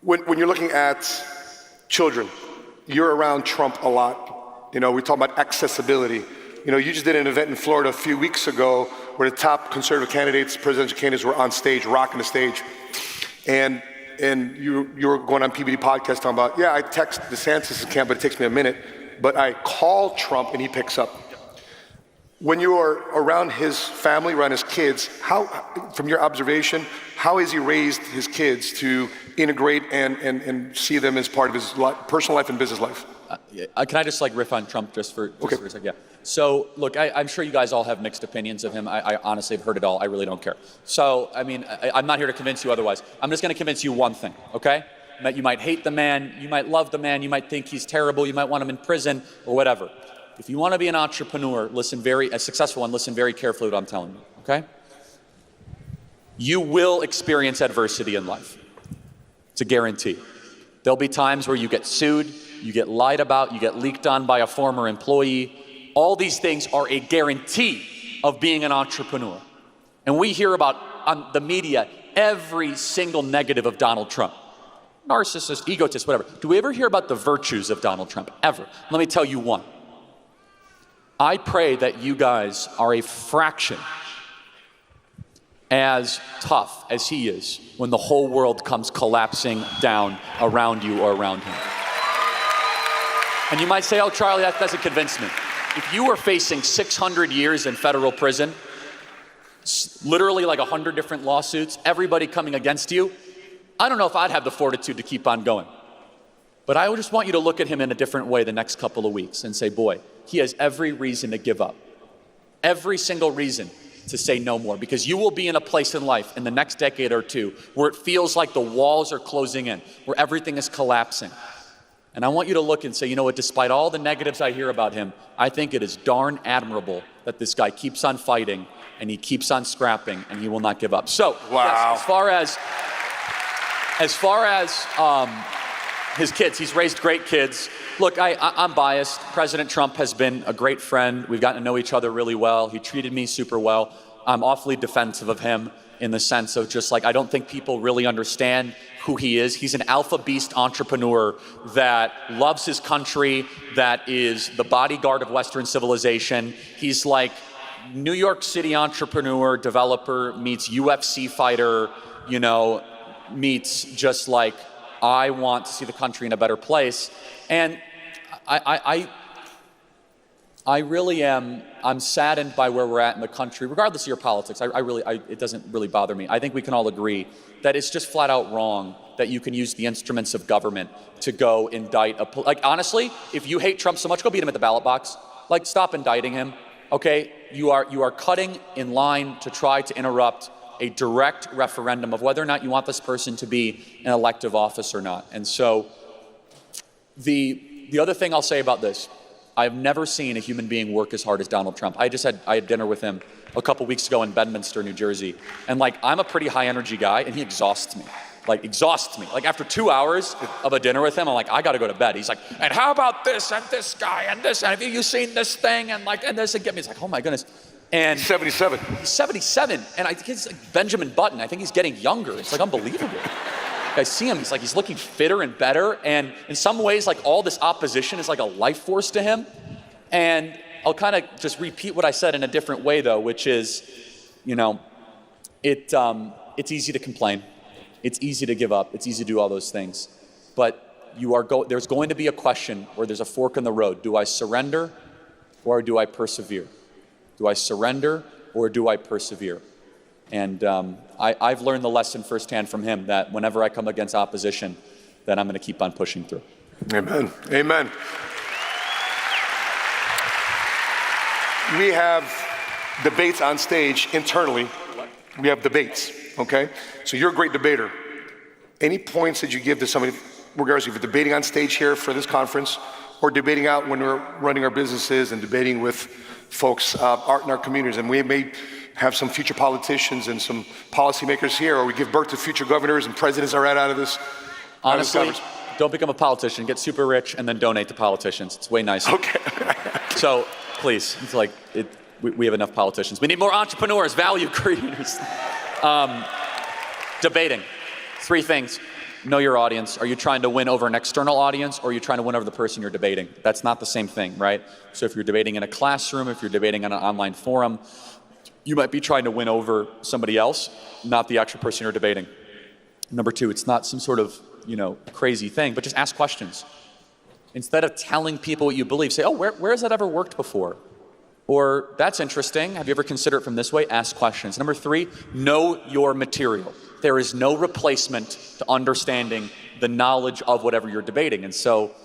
When you're looking at children, you're around Trump a lot. You know, we talk about accessibility. You know, you just did an event in Florida a few weeks ago where the top conservative candidates, presidential candidates, were on stage, rocking the stage. And you were going on PBD podcast talking about, yeah, I text DeSantis' camp, but it takes me a minute. But I call Trump and he picks up. When you are around his family, around his kids, how, from your observation, how has he raised his kids to integrate and see them as part of his personal life and business life? Can I just riff on Trump just for a second? Yeah. So look, I'm sure you guys all have mixed opinions of him. I honestly have heard it all. I really don't care. So, I mean, I'm not here to convince you otherwise. I'm just going to convince you one thing, okay? That you might hate the man, you might love the man, you might think he's terrible, you might want him in prison or whatever. If you want to be an entrepreneur, a successful one, listen very carefully to what I'm telling you, okay? You will experience adversity in life. It's a guarantee. There'll be times where you get sued, you get lied about, you get leaked on by a former employee. All these things are a guarantee of being an entrepreneur. And we hear about on the media every single negative of Donald Trump. Narcissist, egotist, whatever. Do we ever hear about the virtues of Donald Trump? Ever. Let me tell you one. I pray that you guys are a fraction as tough as he is when the whole world comes collapsing down around you or around him. And you might say, oh, Charlie, that doesn't convince me. If you were facing 600 years in federal prison, literally 100 different lawsuits, everybody coming against you, I don't know if I'd have the fortitude to keep on going. But I just want you to look at him in a different way the next couple of weeks and say, boy, he has every reason to give up. Every single reason to say no more, because you will be in a place in life in the next decade or two where it feels like the walls are closing in, where everything is collapsing. And I want you to look and say, you know what, despite all the negatives I hear about him, I think it is darn admirable that this guy keeps on fighting and he keeps on scrapping and he will not give up. So, wow. Yes, as far as his kids, he's raised great kids. Look, I'm biased. President Trump has been a great friend. We've gotten to know each other really well. He treated me super well. I'm awfully defensive of him in the sense of just I don't think people really understand who he is. He's an alpha beast entrepreneur that loves his country, that is the bodyguard of Western civilization. He's like New York City entrepreneur, developer meets UFC fighter, meets just I want to see the country in a better place. And I really am, I'm saddened by where we're at in the country, regardless of your politics. It doesn't really bother me. I think we can all agree that it's just flat out wrong that you can use the instruments of government to go indict honestly, if you hate Trump so much, go beat him at the ballot box. Stop indicting him, okay? You are cutting in line to try to interrupt a direct referendum of whether or not you want this person to be an elective office or not. And so the other thing I'll say about this, I've never seen a human being work as hard as Donald Trump. I had dinner with him a couple weeks ago in Bedminster, New Jersey. And I'm a pretty high energy guy and he exhausts me. After 2 hours of a dinner with him, I'm I gotta go to bed. He's and how about this and this guy and this, and have you seen this thing and this, and get me. It's oh my goodness. And 77. He's 77, and I think he's Benjamin Button. I think he's getting younger. It's unbelievable. I see him, he's looking fitter and better, and in some ways, all this opposition is a life force to him. And I'll kind of just repeat what I said in a different way, though, which is, it's easy to complain. It's easy to give up. It's easy to do all those things. But there's going to be a question where there's a fork in the road. Do I surrender or do I persevere? Do I surrender or do I persevere? And I've learned the lesson firsthand from him that whenever I come against opposition, that I'm going to keep on pushing through. Amen. Amen. We have debates on stage internally. We have debates, okay? So you're a great debater. Any points that you give to somebody, regardless if you're debating on stage here for this conference or debating out when we're running our businesses and debating with folks out in our communities. And we may have some future politicians and some policymakers here, or we give birth to future governors and presidents are right out of this. Honestly, don't become a politician. Get super rich and then donate to politicians. It's way nicer. Okay. So please, it's like we have enough politicians. We need more entrepreneurs, value creators. Debating. 3 things. Know your audience. Are you trying to win over an external audience, or are you trying to win over the person you're debating? That's not the same thing, right? So if you're debating in a classroom, if you're debating on an online forum, you might be trying to win over somebody else, not the actual person you're debating. Number 2, it's not some sort of, crazy thing, but just ask questions. Instead of telling people what you believe, say, oh, where has that ever worked before? Or, that's interesting. Have you ever considered it from this way? Ask questions. Number 3, know your material. There is no replacement to understanding the knowledge of whatever you're debating. And so,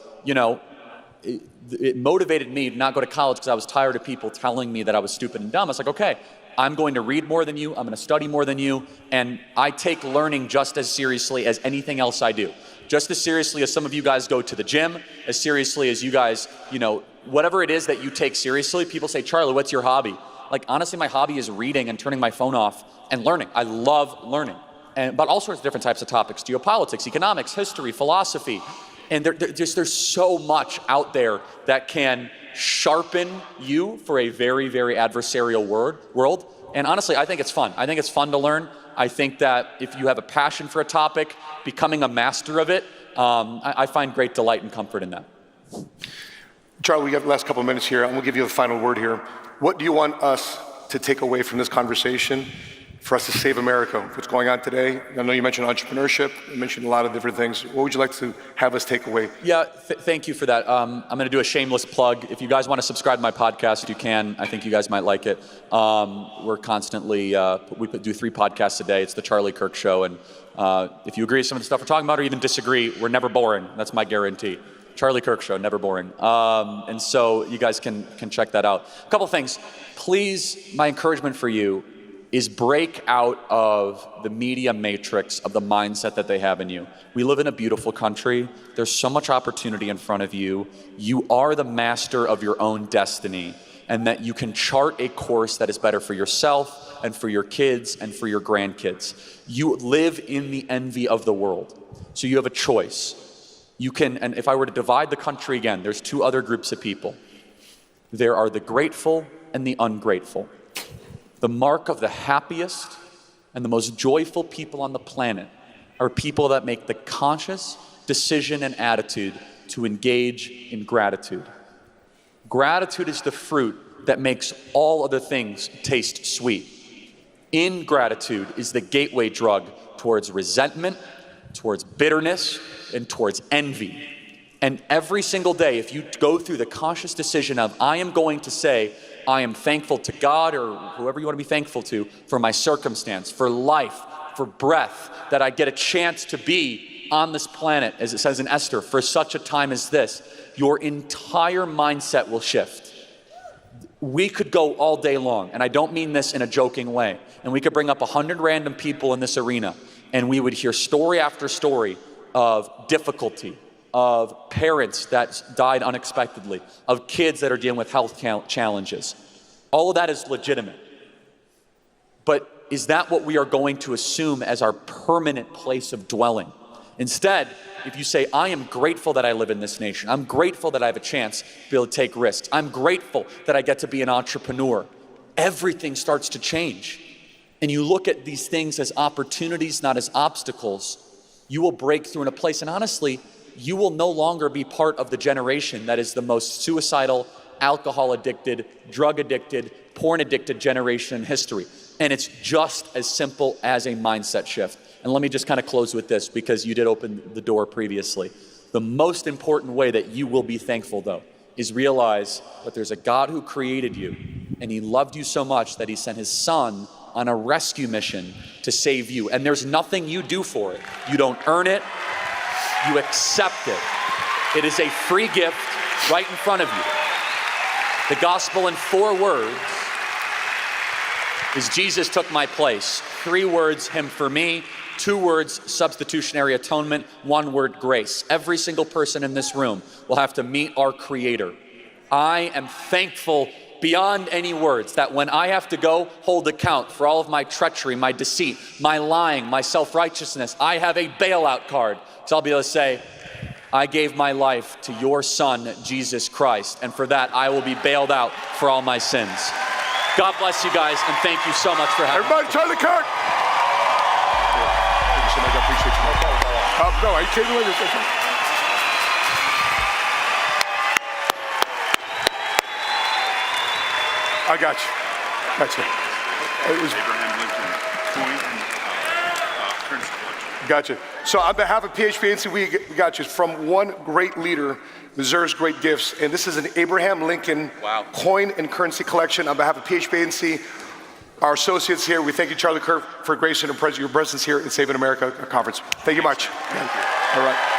it motivated me to not go to college because I was tired of people telling me that I was stupid and dumb. I was like, okay, I'm going to read more than you, I'm going to study more than you, and I take learning just as seriously as anything else I do. Just as seriously as some of you guys go to the gym, as seriously as you guys, whatever it is that you take seriously. People say, Charlie, what's your hobby? Like, honestly, my hobby is reading and turning my phone off and learning. I love learning. But all sorts of different types of topics: geopolitics, economics, history, philosophy. And there's so much out there that can sharpen you for a very, very adversarial world. And honestly, I think it's fun. I think it's fun to learn. I think that if you have a passion for a topic, becoming a master of it, I find great delight and comfort in that. Charlie, we got the last couple of minutes here. I'm going to give you the final word here. What do you want us to take away from this conversation for us to save America? What's going on today? I know you mentioned entrepreneurship. You mentioned a lot of different things. What would you like to have us take away? Yeah, thank you for that. I'm going to do a shameless plug. If you guys want to subscribe to my podcast, you can. I think you guys might like it. We're constantly, we do 3 podcasts a day. It's the Charlie Kirk Show. And if you agree with some of the stuff we're talking about or even disagree, we're never boring. That's my guarantee. Charlie Kirk Show, never boring. And so you guys can check that out. A couple things. Please, my encouragement for you is break out of the media matrix of the mindset that they have in you. We live in a beautiful country. There's so much opportunity in front of you. You are the master of your own destiny, and that you can chart a course that is better for yourself and for your kids and for your grandkids. You live in the envy of the world. So you have a choice. You can, and if I were to divide the country again, there's 2 other groups of people. There are the grateful and the ungrateful. The mark of the happiest and the most joyful people on the planet are people that make the conscious decision and attitude to engage in gratitude. Gratitude is the fruit that makes all other things taste sweet. Ingratitude is the gateway drug towards resentment, towards bitterness, and towards envy. And every single day, if you go through the conscious decision of, I am going to say, I am thankful to God, or whoever you want to be thankful to, for my circumstance, for life, for breath, that I get a chance to be on this planet, as it says in Esther, for such a time as this, your entire mindset will shift. We could go all day long, and I don't mean this in a joking way, and we could bring up 100 random people in this arena, and we would hear story after story of difficulty, of parents that died unexpectedly, of kids that are dealing with health challenges. All of that is legitimate. But is that what we are going to assume as our permanent place of dwelling? Instead, if you say, I am grateful that I live in this nation, I'm grateful that I have a chance to be able to take risks, I'm grateful that I get to be an entrepreneur, everything starts to change. And you look at these things as opportunities, not as obstacles, you will break through in a place. And honestly, you will no longer be part of the generation that is the most suicidal, alcohol-addicted, drug-addicted, porn-addicted generation in history. And it's just as simple as a mindset shift. And let me just kind of close with this, because you did open the door previously. The most important way that you will be thankful, though, is realize that there's a God who created you, and he loved you so much that he sent his son on a rescue mission to save you. And there's nothing you do for it. You don't earn it. You accept it. It is a free gift right in front of you. The gospel in 4 words is Jesus took my place. 3 words, him for me. 2 words, substitutionary atonement, 1 word, grace. Every single person in this room will have to meet our Creator. I am thankful beyond any words that when I have to go hold account for all of my treachery, my deceit, my lying, my self-righteousness, I have a bailout card. So I'll be able to say, I gave my life to your Son, Jesus Christ, and for that I will be bailed out for all my sins. God bless you guys, and thank you so much for having me. Everybody, Charlie Kirk! Thank you so much, I appreciate you. No, are you kidding me? I got you. Got you. It was Abraham Lincoln coin and currency collection. Gotcha. So on behalf of PHPNC, we got you from one great leader, deserves great gifts, and this is an Abraham Lincoln coin and currency collection on behalf of PHPNC, our associates here. We thank you, Charlie Kirk, for gracing your presence here at Saving America conference. Thank you much. Thank you. All right.